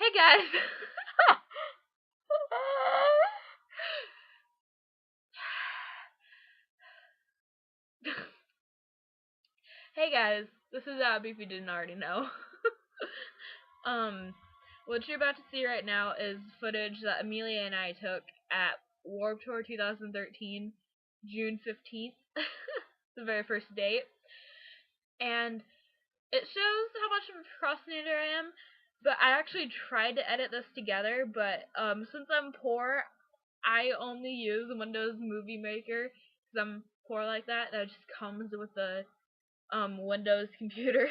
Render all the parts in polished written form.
Hey guys! Hey guys, this is Abby if you didn't already know. What you're about to see right now is footage that Amelia and I took at Warped Tour 2013, June 15th, the very first date. And it shows how much of a procrastinator I am, but I actually tried to edit this together, but since I'm poor, I only use Windows Movie Maker because I'm poor like that. That just comes with the Windows computer.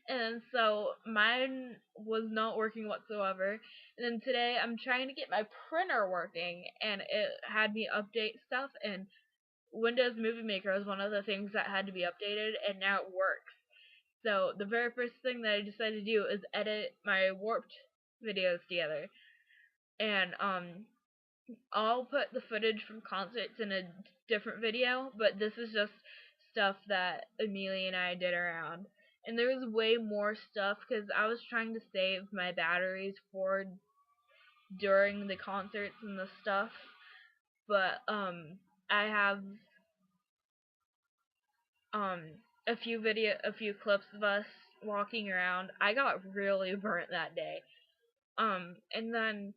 And so mine was not working whatsoever. And then today I'm trying to get my printer working, and it had me update stuff, and Windows Movie Maker was one of the things that had to be updated, and now it works. So the very first thing that I decided to do is edit my Warped videos together. And I'll put the footage from concerts in a different video, but this is just stuff that Amelia and I did around. And there was way more stuff because I was trying to save my batteries for during the concerts and the stuff. But I have a few clips of us walking around. I got really burnt that day. And then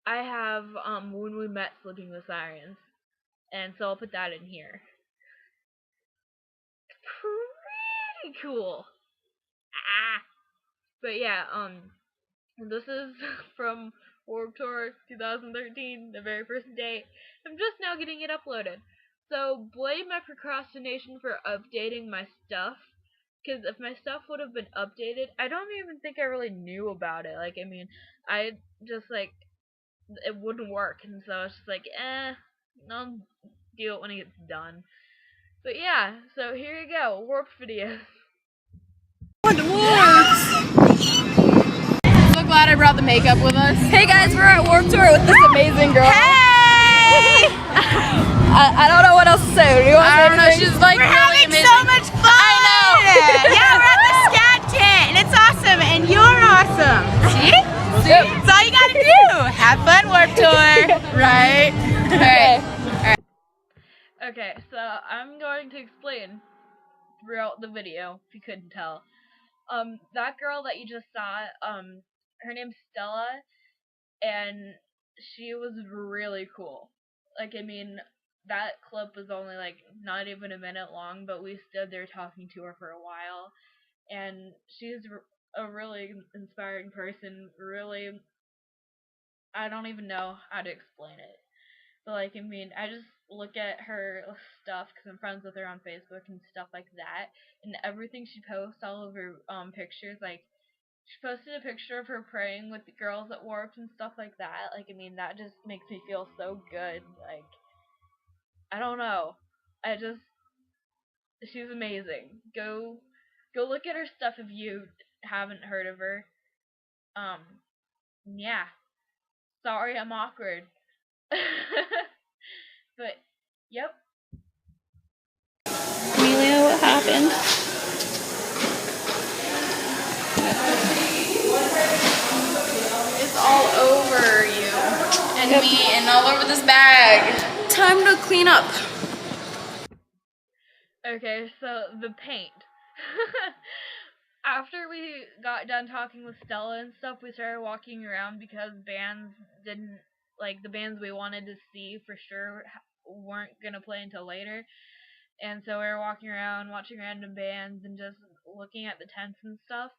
I have when we met Sleeping with Sirens, and so I'll put that in here. Pretty cool. But yeah, this is from Warped Tour 2013, the very first day. I'm just now getting it uploaded. So blame my procrastination for updating my stuff, because if my stuff would have been updated, I don't even think I really knew about it. Like, I mean, I just like, it wouldn't work, and so it's just like, I'll do it when it gets done. But yeah, so here you go, Warped videos. So glad I brought the makeup with us. Hey guys, we're at Warped Tour with this amazing girl. Hey! I don't know what else to say. Do you want to say anything? I don't know, she's like we're really having amazing. so much fun! I know! Yeah, we're at the scat tent, and it's awesome, and you're awesome. See? Yep. That's all you gotta do. Have fun, Warped Tour. Right? Alright. Okay, so I'm going to explain throughout the video, if you couldn't tell. That girl that you just saw, her name's Stella, and she was really cool. Like, I mean, that clip was only, like, not even a minute long, but we stood there talking to her for a while, and she's a really inspiring person, really, I don't even know how to explain it. But, like, I mean, I just look at her stuff because I'm friends with her on Facebook and stuff like that, and everything she posts, all of her pictures, like, she posted a picture of her praying with the girls at Warped and stuff like that. Like, I mean, that just makes me feel so good. Like, I don't know. She's amazing. Go look at her stuff if you haven't heard of her. Yeah. Sorry, I'm awkward. But, yep. Amelia, what happened? It's all over you and me and all over this bag. Time to clean up. Okay, so the paint. After we got done talking with Stella and stuff, we started walking around because the bands we wanted to see for sure weren't gonna play until later. And so we were walking around, watching random bands, and just looking at the tents and stuff.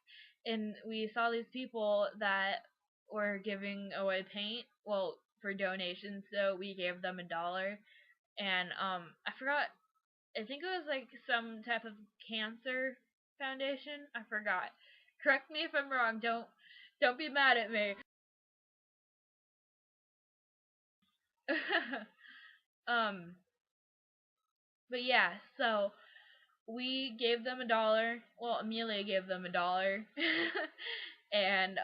And we saw these people that were giving away paint, well, for donations. So we gave them $1. And I forgot. I think it was like some type of cancer foundation. I forgot. Correct me if I'm wrong. Don't be mad at me. But yeah, so we gave them $1. Well, Amelia gave them $1. And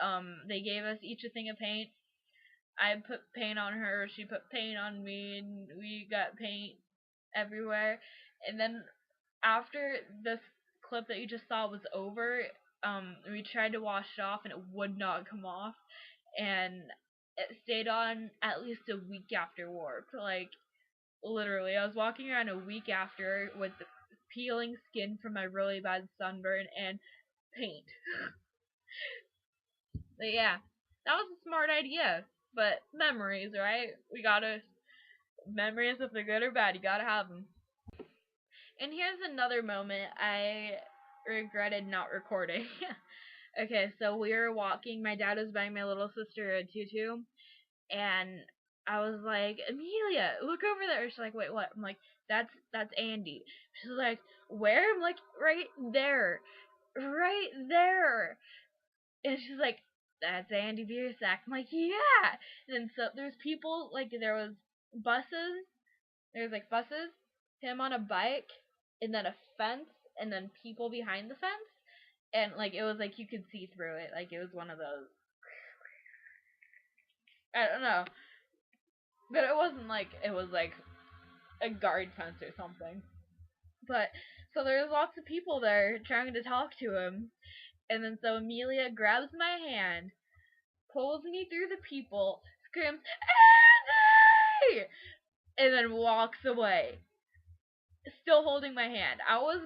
they gave us each a thing of paint. I put paint on her, she put paint on me, and we got paint everywhere. And then after this clip that you just saw was over, we tried to wash it off and it would not come off, and it stayed on at least a week after Warped. Like, literally, I was walking around a week after with peeling skin from my really bad sunburn and paint. But yeah, that was a smart idea. But memories, right? Memories, if they're good or bad, you gotta have them. And here's another moment I regretted not recording. Okay, so we were walking. My dad was buying my little sister a tutu, and I was like, Amelia, look over there. She's like, wait, what? I'm like, that's Andy. She's like, where? I'm like, right there. Right there. And she's like, that's Andy Biersack. I'm like, yeah. And so there's people, like, there was buses. There's, like, buses, him on a bike, and then a fence, and then people behind the fence. And, like, it was, like, you could see through it. Like, it was one of those. I don't know. But it wasn't, like, it was, like, a guard fence or something. But, so there's lots of people there trying to talk to him. And then so Amelia grabs my hand, pulls me through the people, screams, Andy! And then walks away. Still holding my hand. I was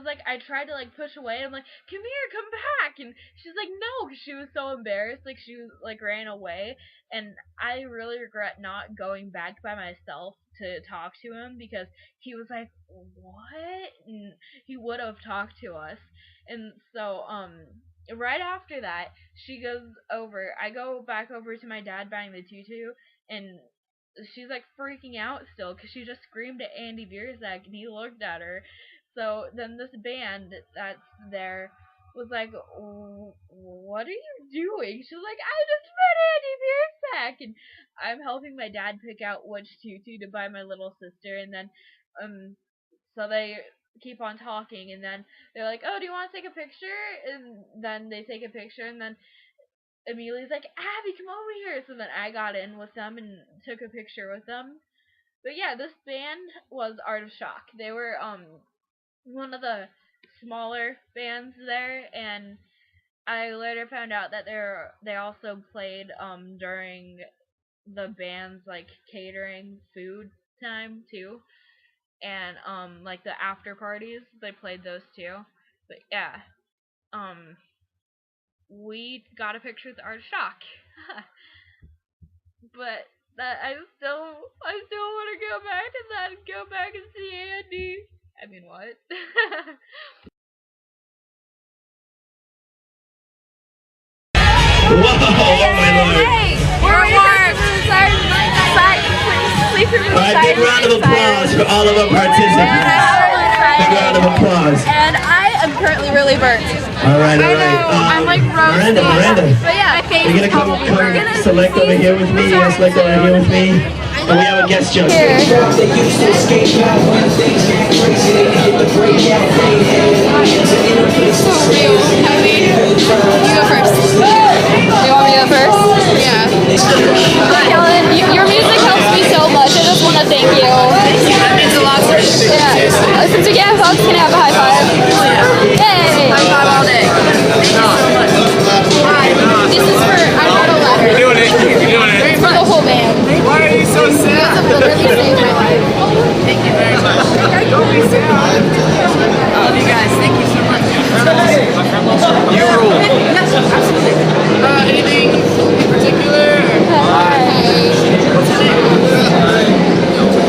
like, I tried to, like, push away. I'm like, come here, come back. And she's like, no, because she was so embarrassed. Like, she was, like, ran away. And I really regret not going back by myself to talk to him, because he was like, what? And he would have talked to us. And so, right after that, she goes over. I go back over to my dad buying the tutu, and she's, like, freaking out still, because she just screamed at Andy Biersack, and he looked at her. So then this band that's there was like, what are you doing? She was like, I just met Andy Biersack, and I'm helping my dad pick out which tutu to buy my little sister, and then, so they keep on talking, and then they're like, oh, do you want to take a picture? And then they take a picture, and then Amelia's like, Abby, come over here. So then I got in with them and took a picture with them. But yeah, this band was Art of Shock. They were one of the smaller bands there, and I later found out that they also played during the band's, like, catering food time too. And like the after parties, they played those too. But yeah, we got a picture with Art of Shock. But that I still want to go back to that and go back and see Andy. I mean, what? Hey, we're warm. Alright, big round of applause for all of our participants. Big round of applause. And I am currently really burnt. Alright. I'm like roasting. Miranda. But yeah, my face You're gonna come select over here with me. You're gonna select over here with me. And we have a guest judge. Here. You go first. You want me to go first? Yeah. Kellen, your music helps me so much. I just want to thank you. That means a lot to me. Yeah. Since we can't have hugs, can I have a high five? Yay! High five all day. Thank you so much. This is for, I wrote a letter. You're doing it. It's for the whole band. Why are you so sad? Literally saved my life. Thank you very much. Don't be sad. I love you guys. Thank you so much. You rule. Anything in particular?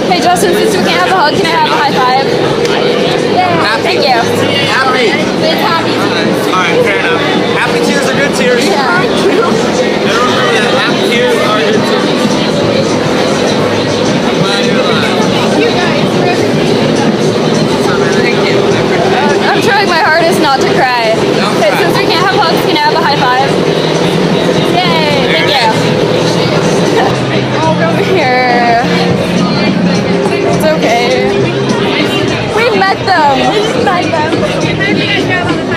Hey Justin, since we can't have a hug, can I have a high five? Yeah. Thank you. Happy. It's happy. Alright, fair enough. Happy tears are good tears. Yeah. Never remember that. Happy tears are good tears. I'm glad you're alive. Thank you guys. Thank you. I'm trying my hardest not to cry. Okay, since we can't have hugs, can I have a high five? Yay! Thank you. I'll go here. It's okay. We met them.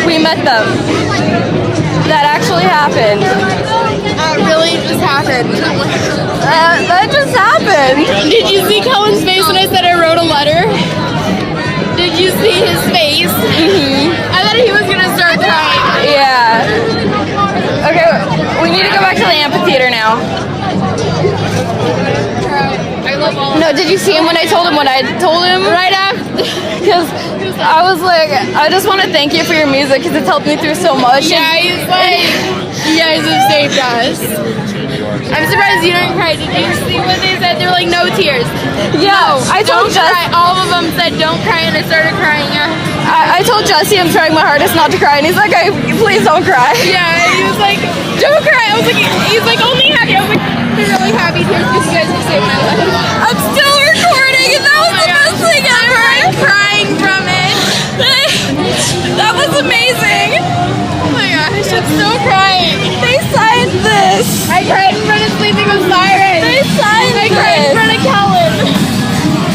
We met them. That actually happened. That really just happened. That just happened. Did you see Cullen's face when I said I wrote a letter? Did you see his face? I thought he was gonna start crying. Did you see him when I told him what I told him? Right after. Because I was like, I just want to thank you for your music because it's helped me through so much. Yeah, he's like, you guys have saved us. I'm surprised you didn't cry. Did you see what they said? They were like, no tears. Yeah, No, I told don't cry. All of them said, don't cry, and I started crying. I told Jesse I'm trying my hardest not to cry, and he's like, please don't cry. Yeah, and he was like, don't cry. I was like, he's like, only happy. I was like, I'm really happy tears because you guys have saved my life. I'm still recording, and that was the best thing ever. I'm crying from it. That was amazing. Oh my gosh, I'm still crying. They signed this. I cried in front of Sleeping with Sirens. They signed I this. cried in front of Kellen.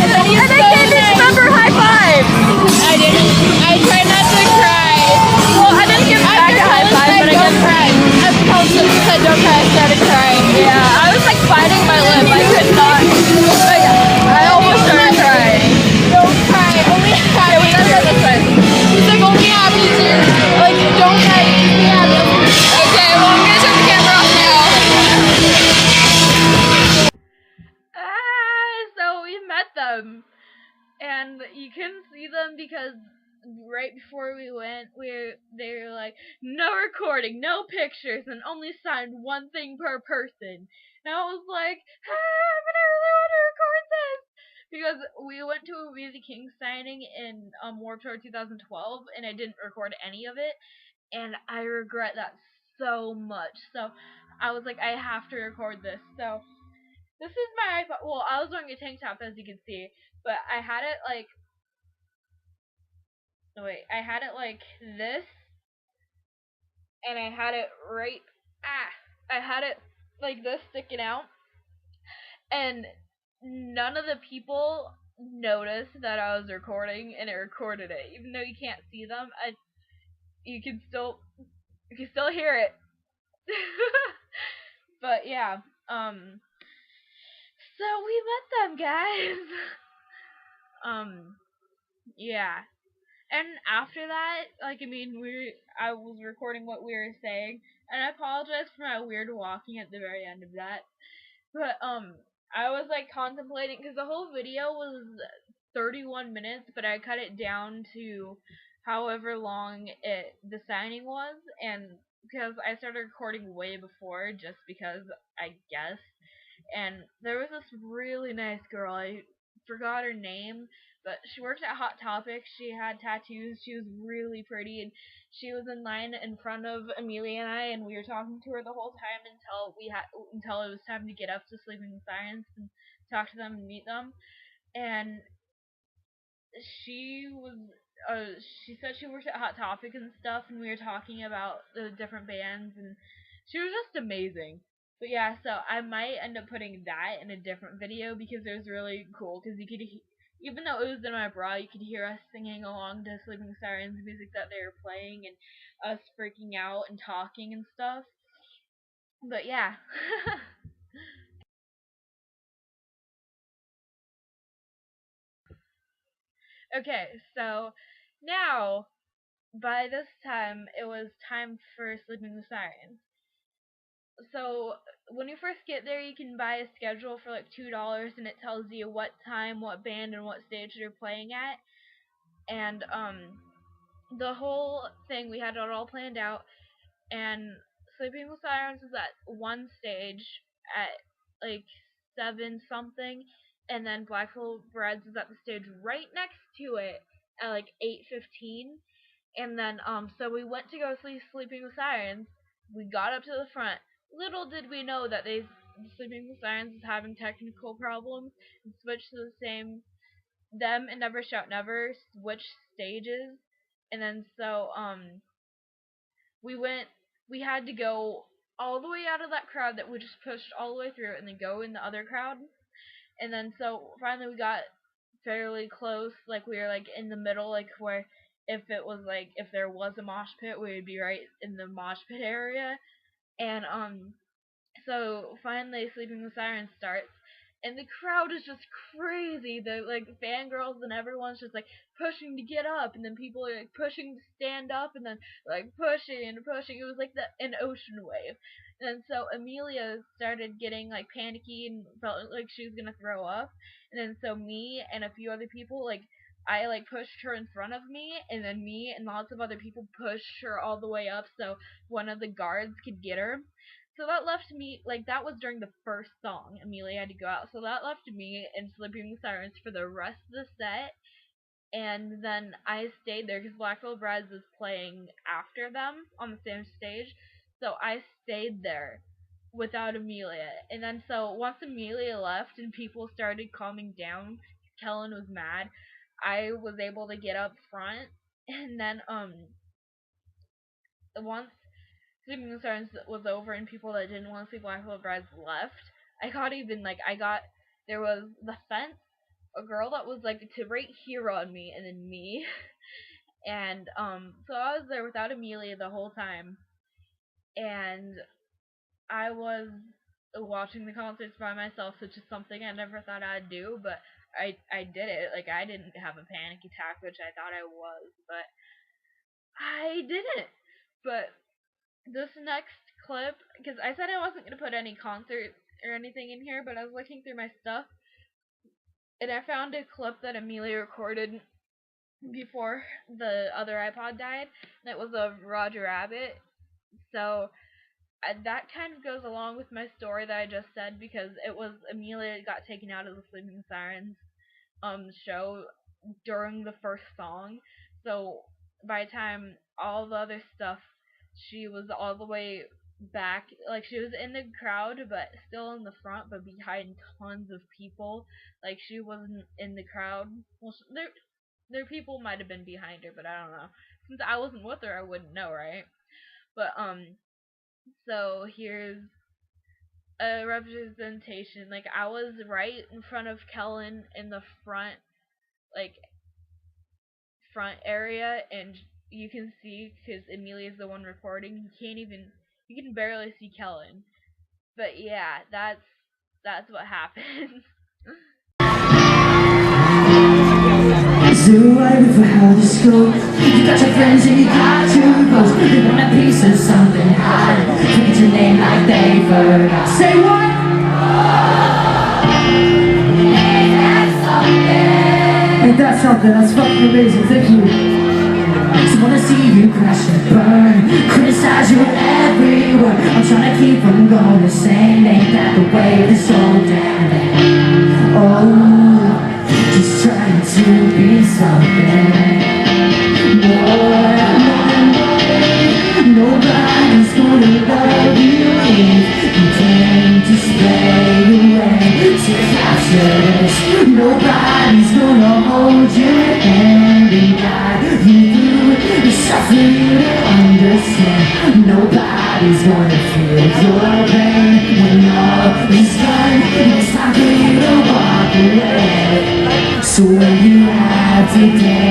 And then And I gave this member high five. I didn't. I tried not to cry. Well, I didn't give back a high five, but I don't guess cry. As Kellen said, don't cry. I started crying. yeah, I was like biting my lip. I could not. Like, I almost started crying. Don't cry. Only happy. We gotta go this way. He's like, only happy tears. Like, don't cry. Just be happy. Okay, well I'm gonna turn the camera off now. So we met them, and you couldn't see them because right before we went, they were like, no recording, no pictures, and only signed one thing per person. And I was like, but I really want to record this because we went to a We the King signing in Warped Tour 2012, and I didn't record any of it, and I regret that so much. So I was like, I have to record this. So this is my iPhone. Well, I was wearing a tank top, as you can see, but I had it like, no wait, I had it like this, and I had it I had it like this sticking out, and none of the people noticed that I was recording, and it recorded it, even though you can't see them. You can still hear it. But yeah, so we met them, guys. Yeah. And after that, like, I mean, I was recording what we were saying, and I apologize for my weird walking at the very end of that. But, I was, like, contemplating, because the whole video was 31 minutes, but I cut it down to however long the signing was, and because I started recording way before, just because, I guess. And there was this really nice girl, I forgot her name, but she worked at Hot Topic. She had tattoos. She was really pretty, and she was in line in front of Amelia and I, and we were talking to her the whole time until it was time to get up to Sleeping with Sirens and talk to them and meet them. And she was she said she worked at Hot Topic and stuff, and we were talking about the different bands, and she was just amazing. But yeah, so I might end up putting that in a different video because it was really cool, because you could even though it was in my bra, you could hear us singing along to Sleeping with Sirens music that they were playing, and us freaking out and talking and stuff. But yeah. Okay, so now, by this time, it was time for Sleeping with Sirens. So, when you first get there, you can buy a schedule for like $2, and it tells you what time, what band, and what stage they're playing at. And, the whole thing, we had it all planned out, and Sleeping with Sirens was at one stage at like 7 something, and then Blackpool Breads was at the stage right next to it at like 8:15, and then so we went to go see Sleeping with Sirens. We got up to the front. Little did we know that Sleeping with Sirens was having technical problems and switched to the same. Them and Never Shout Never switched stages, and then so we had to go all the way out of that crowd that we just pushed all the way through, and then go in the other crowd. And then so finally we got fairly close, like we were like in the middle, like where if there was a mosh pit, we would be right in the mosh pit area. And so finally Sleeping with Sirens starts, and the crowd is just crazy. The like fangirls and everyone's just like pushing to get up, and then people are like pushing to stand up, and then like pushing and pushing. It was like an ocean wave. And so Amelia started getting like panicky and felt like she was gonna throw up. And then so me and a few other people like I like pushed her in front of me, and then me and lots of other people pushed her all the way up so one of the guards could get her. So that left me, like, that was during the first song. Amelia had to go out. So that left me in Sleeping Sirens for the rest of the set. And then I stayed there because Black Veil Brides was playing after them on the same stage. So I stayed there without Amelia. And then so once Amelia left and people started calming down, Kellen was mad. I was able to get up front. And then once Sleeping Sirens was over and people that didn't want to see Black Veil Brides left, there was the fence, a girl that was like to right here on me, and then me. And so I was there without Amelia the whole time, and I was watching the concerts by myself, which is something I never thought I'd do, but I did it. Like, I didn't have a panic attack, which I thought I was, but I didn't. But this next clip, because I said I wasn't going to put any concert or anything in here, but I was looking through my stuff, and I found a clip that Amelia recorded before the other iPod died, and it was of Roger Rabbit. So that kind of goes along with my story that I just said, because it was Amelia got taken out of the Sleeping Sirens show during the first song. So by the time all the other stuff, she was all the way back, like she was in the crowd but still in the front but behind tons of people. Like, she wasn't in the crowd. Well, there people might have been behind her, but I don't know. Since I wasn't with her, I wouldn't know, right? But so here's a representation. Like, I was right in front of Kellen in the front, like, front area, and you can see, because Amelia's the one recording, you can barely see Kellen. But yeah, that's what happened. So waiting for how this goes. You got your friends and you got your clothes. They want a piece of something hot. Forget your name like they forgot. Say what? Ain't that something? That's fucking amazing. Thank you. Just wanna see you crash and burn. Criticize you every word. I'm trying to keep from going insane. Ain't that the way this old damn thing? Oh, just trying to be something more. Nobody's gonna love you if you can't display away to capture this. Nobody's gonna hold your hand and guide you through. It's tough for you to understand. Nobody's gonna feel your pain when all is done. It's time for you to walk away. So when you have today,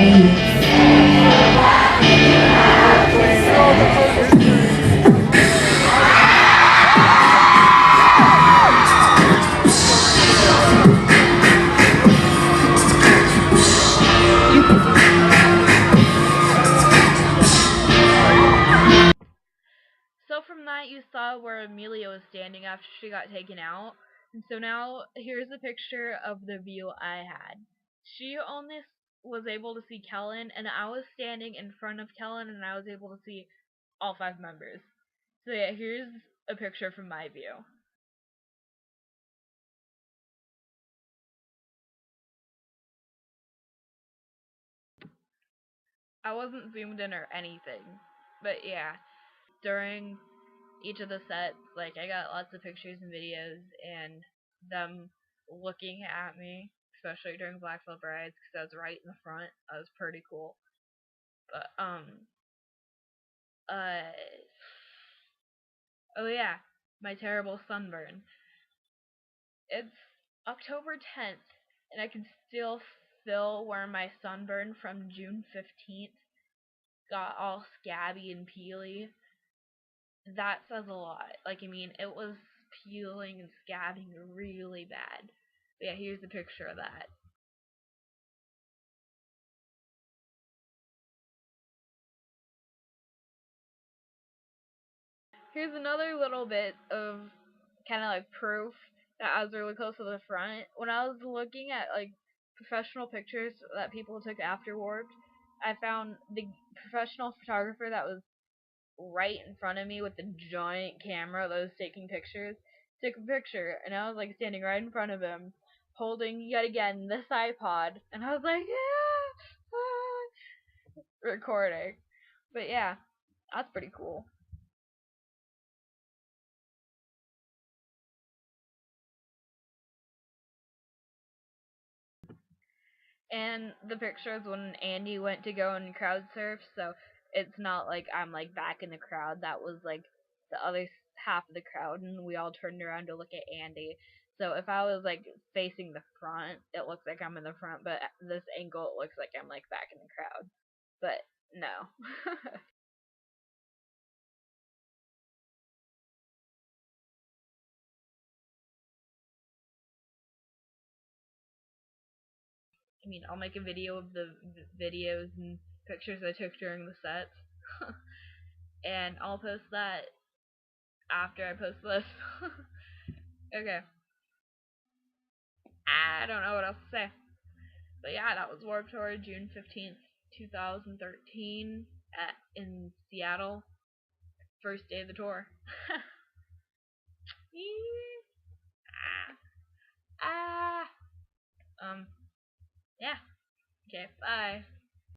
So from that, you saw where Amelia was standing after she got taken out. And so now, here's a picture of the view I had. She only was able to see Kellen, and I was standing in front of Kellen, and I was able to see all 5 members. So yeah, here's a picture from my view. I wasn't zoomed in or anything, but yeah, during each of the sets, like, I got lots of pictures and videos, and them looking at me, especially during Black Veil Brides, because I was right in the front. That was pretty cool. But oh yeah, my terrible sunburn. It's October 10th, and I can still feel where my sunburn from June 15th got all scabby and peely. That says a lot. Like, I mean, it was peeling and scabbing really bad. But yeah, here's a picture of that. Here's another little bit of kind of like proof that I was really close to the front. When I was looking at like professional pictures that people took afterward, I found the professional photographer that was right in front of me with the giant camera that was taking pictures took a picture, and I was like standing right in front of him holding yet again this iPod, and I was like, yeah, recording. But yeah, that's pretty cool. And the pictures when Andy went to go and crowd surf, so it's not like I'm like back in the crowd. That was like the other half of the crowd, and we all turned around to look at Andy. So if I was like facing the front, it looks like I'm in the front, but at this angle, it looks like I'm like back in the crowd. But no. I mean, I'll make a video of the videos and pictures I took during the sets, and I'll post that after I post this. Okay. I don't know what else to say. But yeah, that was Warped Tour, June 15th, 2013, in Seattle. First day of the tour. ah. Yeah. Okay, bye.